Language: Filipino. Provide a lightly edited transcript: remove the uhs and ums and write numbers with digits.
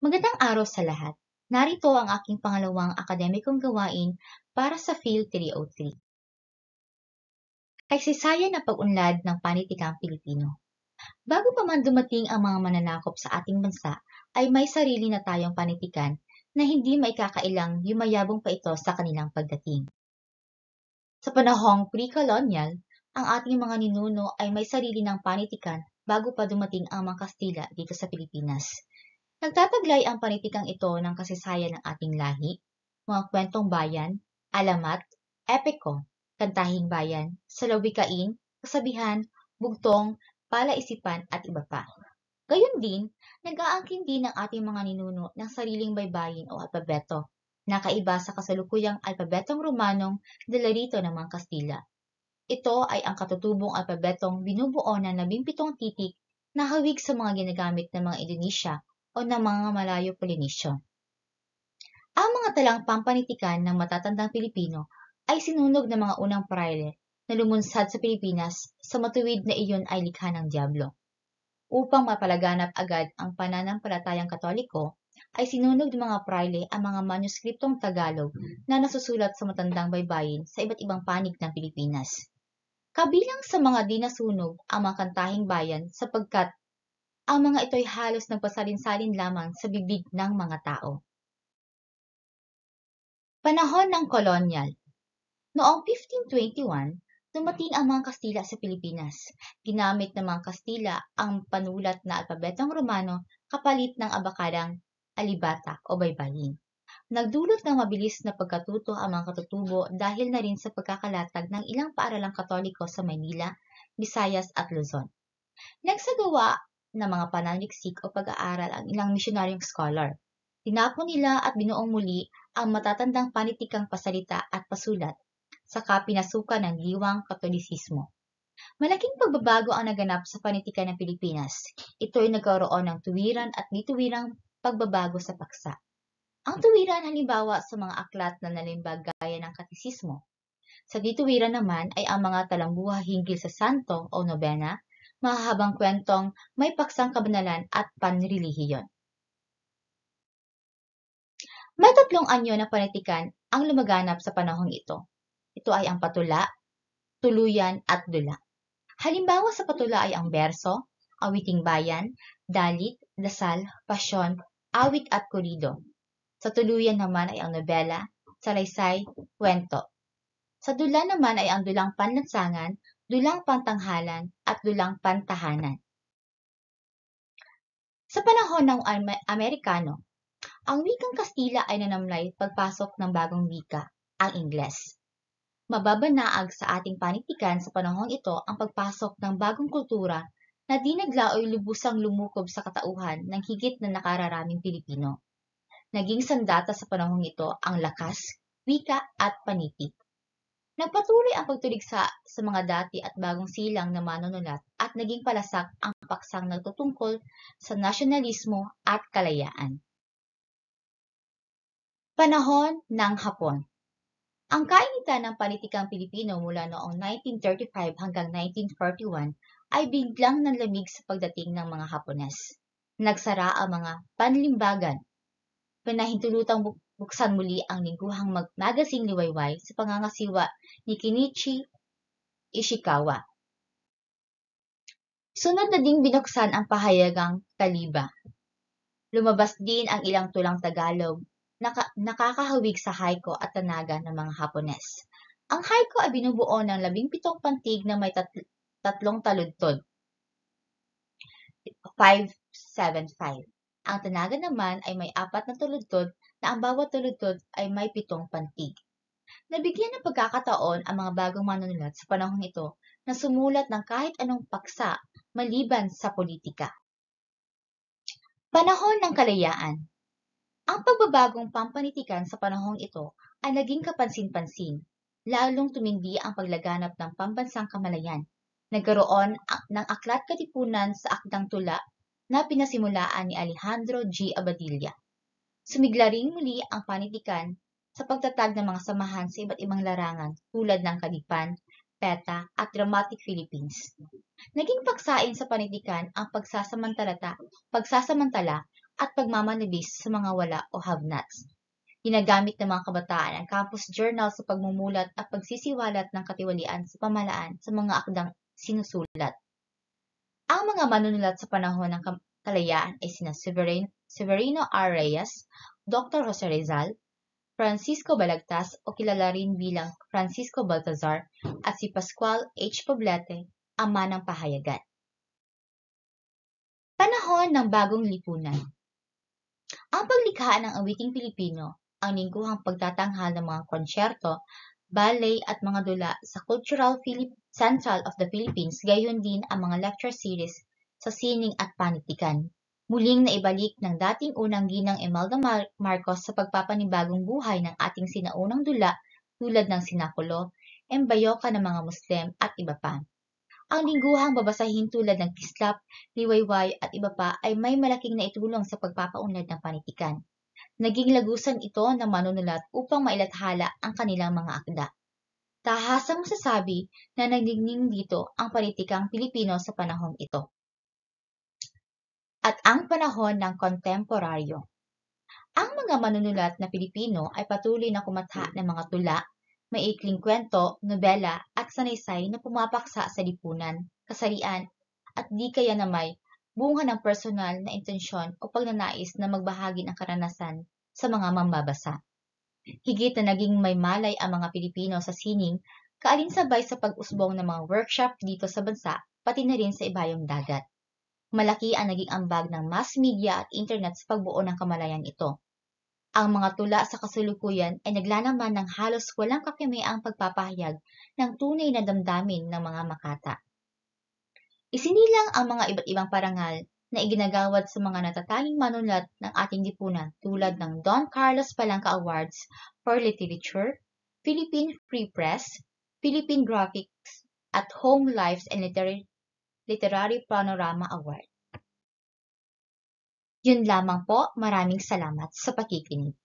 Magandang araw sa lahat. Narito ang aking pangalawang akademikong gawain para sa Phil 303. Kasaysayan na pag-unlad ng panitikang Pilipino. Bago pa man dumating ang mga mananakop sa ating bansa, ay may sarili na tayong panitikan na hindi maikakailang yumayabong pa ito sa kanilang pagdating. Sa panahong pre-colonial, ang ating mga ninuno ay may sarili ng panitikan bago pa dumating ang mga Kastila dito sa Pilipinas. Nagtataglay ang panitikang ito ng kasaysayan ng ating lahi, mga kwentong bayan, alamat, epiko, kantahing bayan, salawikain, kasabihan, bugtong, palaisipan at iba pa. Gayon din, nag-aangkin din ang ating mga ninuno ng sariling baybayin o alpabeto, na kaiba sa kasalukuyang alpabetong Romanong dala rito ng mga Kastila. Ito ay ang katutubong alpabetong binubuo ng 17 titik na hawig sa mga ginagamit ng mga Indonesia o ng mga Malayo-Polynesian. Ang mga talang pampanitikan ng matatandang Pilipino ay sinunog ng mga unang prayle na lumunsad sa Pilipinas sa matuwid na iyon ay likha ng Diablo. Upang mapalaganap agad ang pananampalatayang Katoliko, ay sinunog ng mga prayle ang mga manuskriptong Tagalog na nasusulat sa matandang baybayin sa iba't ibang panig ng Pilipinas. Kabilang sa mga dinasunog ang mga kantahing bayan sapagkat ang mga ito'y halos nagpasalin-salin lamang sa bibig ng mga tao. Panahon ng kolonyal. Noong 1521, dumating ang mga Kastila sa Pilipinas. Ginamit ng mga Kastila ang panulat na alpabetong Romano kapalit ng abakadang alibata o baybayin. Nagdulot ng mabilis na pagkatuto ang mga katutubo dahil na rin sa pagkakalatag ng ilang paaralang Katoliko sa Maynila, Visayas at Luzon. Nagsagawa ng mga pananaliksik o pag-aaral ang ilang misyonaryong scholar. Tinapon nila at binuong muli ang matatandang panitikang pasalita at pasulat, saka pinasukan ng diwang Katolisismo. Malaking pagbabago ang naganap sa panitikan ng Pilipinas. Ito ay nagkaroon ng tuwiran at dituwirang pagbabago sa paksa. Ang tuwiran halimbawa sa mga aklat na nalimbag gaya ng katisismo. Sa dituwiran naman ay ang mga talambuha hinggil sa santo o nobena, mahahabang kwentong may paksang kabanalan at panrelihiyon. May tatlong anyo na panitikan ang lumaganap sa panahong ito. Ito ay ang patula, tuluyan at dula. Halimbawa sa patula ay ang berso, awiting bayan, dalit, dasal, pasyon, awit at korido. Sa tuluyan naman ay ang nobela, salaysay, kwento. Sa dula naman ay ang dulang panlansangan, dulang pantanghalan at dulang pantahanan. Sa panahon ng Amerikano, ang wikang Kastila ay nanamlay pagpasok ng bagong wika, ang Ingles. Mababanaag sa ating panitikan sa panahong ito ang pagpasok ng bagong kultura na dinaglaoy lubusang lumukob sa katauhan ng higit na nakararaming Pilipino. Naging sandata sa panahong ito ang lakas, wika at panipig. Nagpatuloy ang pagtuligsa sa mga dati at bagong silang na manunulat at naging palasak ang paksang nagtutungkol sa nasyonalismo at kalayaan. Panahon ng Hapon. Ang kainitan ng panitikang Pilipino mula noong 1935 hanggang 1941 ay biglang nanlamig sa pagdating ng mga Hapones. Nagsara ang mga panlimbagan. Pinahintulutang buksan muli ang lingguhang magazing liwayway sa pangangasiwa ni Kenichi Ishikawa. Sunod na ding binuksan ang pahayagang Taliba. Lumabas din ang ilang tulang Tagalog nakakahawig sa haiku at tanaga ng mga Hapones. Ang haiku ay binubuo ng 17 pantig na may tatlong taludtod, 575. Ang tanaga naman ay may 4 na taludtod na ang bawat taludtod ay may 7 pantig. Nabigyan ng pagkakataon ang mga bagong manunulat sa panahong ito na sumulat ng kahit anong paksa maliban sa politika. Panahon ng Kalayaan. Ang pagbabagong pampanitikan sa panahong ito ay naging kapansin-pansin, lalong tumindi ang paglaganap ng pambansang kamalayan. Nagkaroon ng aklat katipunan sa akdang tula na pinasimulaan ni Alejandro G. Abadilla. Sumigla ring muli ang panitikan sa pagtatag ng mga samahan sa iba't ibang larangan tulad ng Kadipan, PETA at Dramatic Philippines. Naging paksain sa panitikan ang pagsasamantala at pagmamanibis sa mga wala o have-nots. Ginagamit ng mga kabataan ang campus journal sa pagmumulat at pagsisiwalat ng katiwalian sa pamahalaan sa mga akdang sinusulat. Ang mga manunulat sa panahon ng kalayaan ay sina Severino R. Reyes, Dr. Jose Rizal, Francisco Balagtas o kilala rin bilang Francisco Baltazar at si Pascual H. Poblete, ama ng pahayagan. Panahon ng bagong lipunan. Ang paglikha ng awiting Pilipino, ang lingguhang pagtatanghal ng mga konsyerto, ballet at mga dula sa Cultural Central of the Philippines, gayon din ang mga lecture series sa sining at panitikan. Muling naibalik ng dating unang ginang Imelda Marcos sa pagpapanibagong buhay ng ating sinaunang dula tulad ng Sinakulo, Embayoka ng mga Muslim at iba pa. Ang lingguhang babasahin tulad ng Kislap, Liwayway at iba pa ay may malaking naitulong sa pagpapaunlad ng panitikan. Naging lagusan ito ng manunulat upang mailathala ang kanilang mga akda. Tahasang masasabi na nagdigning dito ang panitikang Pilipino sa panahong ito. At ang panahon ng kontemporaryo. Ang mga manunulat na Pilipino ay patuloy na kumatha ng mga tula, maikling kwento, nobela at sanaysay na pumapaksa sa lipunan, kasarian at di kaya na may bunga ng personal na intensyon o pagnanais na magbahagi ng karanasan sa mga mambabasa. Higit na naging may malay ang mga Pilipino sa sining, kaalinsabay sa pag-usbong ng mga workshop dito sa bansa, pati na rin sa ibayong dagat. Malaki ang naging ambag ng mass media at internet sa pagbuo ng kamalayan ito. Ang mga tula sa kasulukuyan ay naglalaman ng halos walang kakimiang pagpapahayag ng tunay na damdamin ng mga makata. Isinilang ang mga iba't ibang parangal na iginagawad sa mga natatanging manunulat ng ating lipunan tulad ng Don Carlos Palanca Awards for Literature, Philippine Free Press, Philippine Graphics at Home Lives and Literary Panorama Award. Yun lamang po, maraming salamat sa pakikinig.